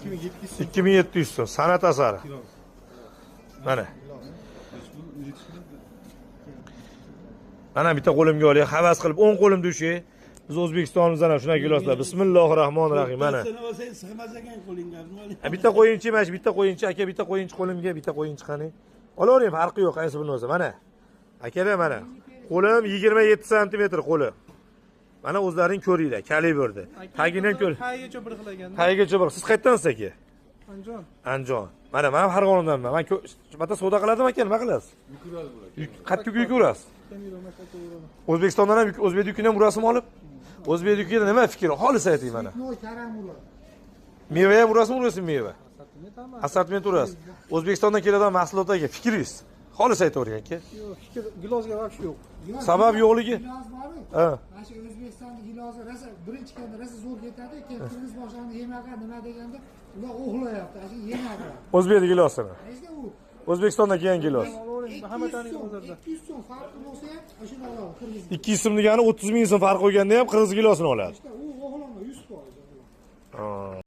2700 so'm. San'at asari. Mana. Mana bitta qo'limga oling, havas qilib 10 qo'lim dushi. Biz O'zbekistonimizdan ham shunaqa giloslar. Bismillahirrohmanirrohim. Mana. Sig'mas ekan qo'lingga. Bitta qo'yinchi emas, bitta qo'yinchi aka, bitta qo'yinchi qo'limga, bitta qo'yinchi qani. Olavering, farqi yo'q, qaysi birini olsa. Mana. Akalar mana. Qo'lim 27 sm qo'li. Mana o'zlaring ko'ringlar, kalibrda. Tagini ham ko'r. Tagigacha bir xil ekan. Tagigacha bir. Siz qayerdansiz aka? Anjon. Anjon. Mana men Farg'onadanman. Men bitta savdo qiladim aka, nima qilasiz? Qattiq yuk urasiz. O'zbekistondan ham o'zbek yukidan ham urasizmi olib? O'zbek yukidan nima fikr? Xolis ayting mana. Meva ham urasizmi, urasizmi meva? Assortiment urasiz. O'zbekistondan keladigan mahsulotlarga fikringiz. Xolis aytavering aka. Yo'q, fikr gilosga vaqt yo'q. Sabab yo'qligi? Ha. Mana shu O'zbekistonda gilosi rosa birinchi kelganda rosa zo'r ketadi, keyin turmush boshlanib yemaga nima deganda ular o'xlayapti, shu yemadi. O'zbek gilosini. Endi u O'zbekistondan kelgan gilos. Hamma taniga hozirda. 200 so'm farqi bo'lsa ham shuni oladi, qirg'iz. 200 so'm degani 30 ming so'm farq qo'yganda ham qirg'iz gilosini oladi. U o'g'longa 100%.